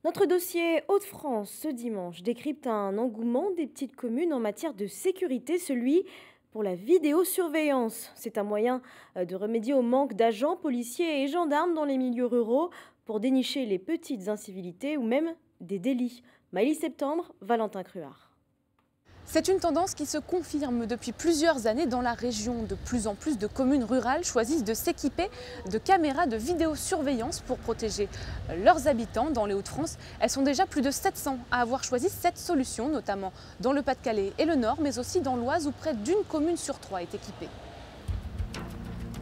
Notre dossier Hauts-de-France ce dimanche décrypte un engouement des petites communes en matière de sécurité, celui pour la vidéosurveillance. C'est un moyen de remédier au manque d'agents, policiers et gendarmes dans les milieux ruraux pour dénicher les petites incivilités ou même des délits. Maëlys Septembre, Valentin Cruard. C'est une tendance qui se confirme depuis plusieurs années dans la région. De plus en plus de communes rurales choisissent de s'équiper de caméras de vidéosurveillance pour protéger leurs habitants. Dans les Hauts-de-France, elles sont déjà plus de 700 à avoir choisi cette solution, notamment dans le Pas-de-Calais et le Nord, mais aussi dans l'Oise où près d'une commune sur 3 est équipée.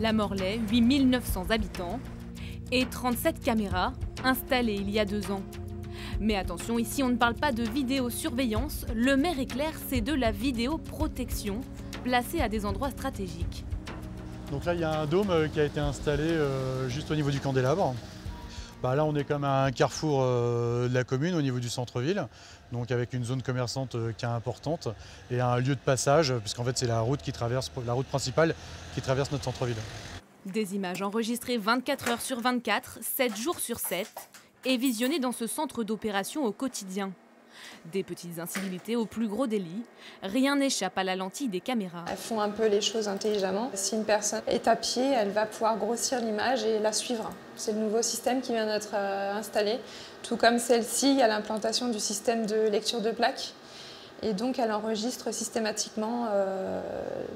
La Morlaix, 8900 habitants et 37 caméras installées il y a 2 ans. Mais attention, ici on ne parle pas de vidéosurveillance, le maire est clair, c'est de la vidéoprotection, placée à des endroits stratégiques. Donc là il y a un dôme qui a été installé juste au niveau du Candélabre. Là on est comme à un carrefour de la commune au niveau du centre-ville, donc avec une zone commerçante qui est importante et un lieu de passage, puisqu'en fait c'est la route principale qui traverse notre centre-ville. Des images enregistrées 24 heures sur 24, 7 jours sur 7. Et visionnées dans ce centre d'opération au quotidien. Des petites incivilités aux plus gros délits, rien n'échappe à la lentille des caméras. Elles font un peu les choses intelligemment. Si une personne est à pied, elle va pouvoir grossir l'image et la suivre. C'est le nouveau système qui vient d'être installé. Tout comme celle-ci, il y a l'implantation du système de lecture de plaques. Et donc elle enregistre systématiquement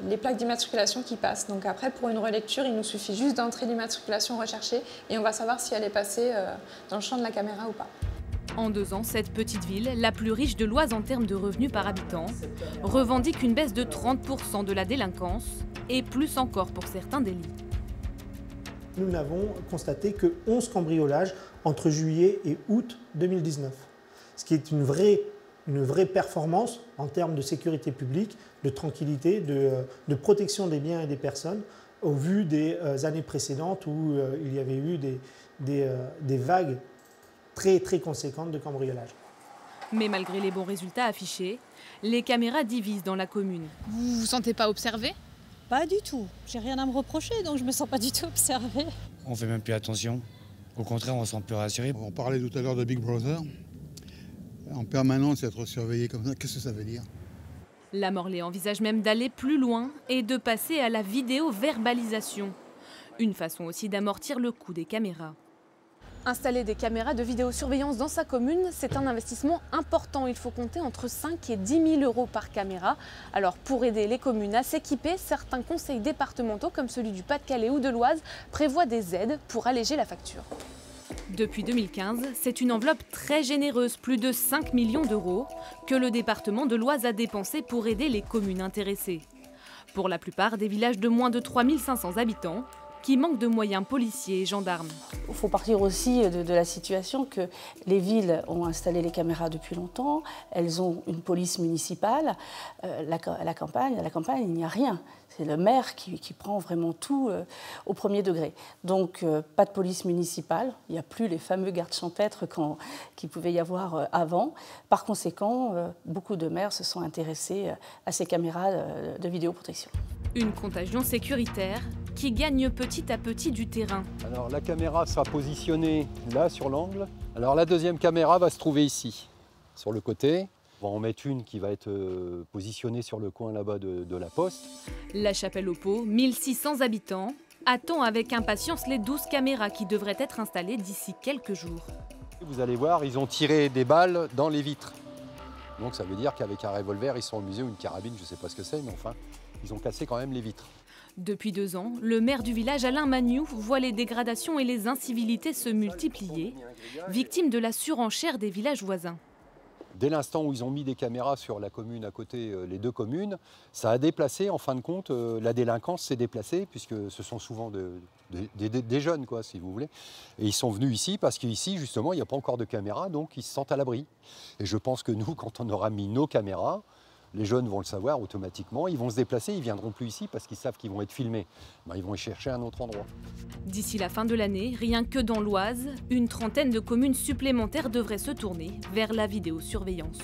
les plaques d'immatriculation qui passent. Donc après, pour une relecture, il nous suffit juste d'entrer l'immatriculation recherchée et on va savoir si elle est passée dans le champ de la caméra ou pas. En 2 ans, cette petite ville, la plus riche de l'Oise en termes de revenus par habitant, revendique une baisse de 30% de la délinquance et plus encore pour certains délits. Nous n'avons constaté que 11 cambriolages entre juillet et août 2019, ce qui est une vraie performance en termes de sécurité publique, de tranquillité, de protection des biens et des personnes, au vu des années précédentes où il y avait eu des vagues très conséquentes de cambriolage. Mais malgré les bons résultats affichés, les caméras divisent dans la commune. Vous vous sentez pas observé? Pas du tout. J'ai rien à me reprocher, donc je me sens pas du tout observée. On fait même plus attention. Au contraire, on se sent plus rassuré. On parlait tout à l'heure de Big Brother. En permanence, être surveillé comme ça, qu'est-ce que ça veut dire? La Morlaix envisage même d'aller plus loin et de passer à la vidéo-verbalisation. Une façon aussi d'amortir le coût des caméras. Installer des caméras de vidéosurveillance dans sa commune, c'est un investissement important. Il faut compter entre 5 et 10 000 euros par caméra. Alors pour aider les communes à s'équiper, certains conseils départementaux, comme celui du Pas-de-Calais ou de l'Oise, prévoient des aides pour alléger la facture. Depuis 2015, c'est une enveloppe très généreuse, plus de 5 millions d'euros, que le département de l'Oise a dépensé pour aider les communes intéressées. Pour la plupart des villages de moins de 3 500 habitants, qui manquent de moyens policiers et gendarmes. Il faut partir aussi de la situation que les villes ont installé les caméras depuis longtemps, elles ont une police municipale. À la campagne, il n'y a rien. C'est le maire qui prend vraiment tout au premier degré. Donc pas de police municipale, il n'y a plus les fameux gardes champêtres qu'il pouvait y avoir avant. Par conséquent, beaucoup de maires se sont intéressés à ces caméras de vidéoprotection. Une contagion sécuritaire qui gagne petit à petit du terrain. Alors la caméra sera positionnée là sur l'angle. Alors la deuxième caméra va se trouver ici, sur le côté. On va en mettre une qui va être positionnée sur le coin là-bas de la poste. La Chapelle-aux-Pots, 1600 habitants, attend avec impatience les 12 caméras qui devraient être installées d'ici quelques jours. Vous allez voir, ils ont tiré des balles dans les vitres. Donc ça veut dire qu'avec un revolver, ils sont amusés, ou une carabine, je ne sais pas ce que c'est, mais enfin, ils ont cassé quand même les vitres. Depuis 2 ans, le maire du village, Alain Magnoux, voit les dégradations et les incivilités se multiplier, victime de la surenchère des villages voisins. Dès l'instant où ils ont mis des caméras sur la commune à côté, les 2 communes, ça a déplacé, en fin de compte, la délinquance s'est déplacée, puisque ce sont souvent des jeunes, quoi, si vous voulez. Et ils sont venus ici parce qu'ici, justement, il n'y a pas encore de caméras, donc ils se sentent à l'abri. Et je pense que nous, quand on aura mis nos caméras, les jeunes vont le savoir automatiquement, ils vont se déplacer, ils ne viendront plus ici parce qu'ils savent qu'ils vont être filmés. Ils vont y chercher un autre endroit. D'ici la fin de l'année, rien que dans l'Oise, une trentaine de communes supplémentaires devraient se tourner vers la vidéosurveillance.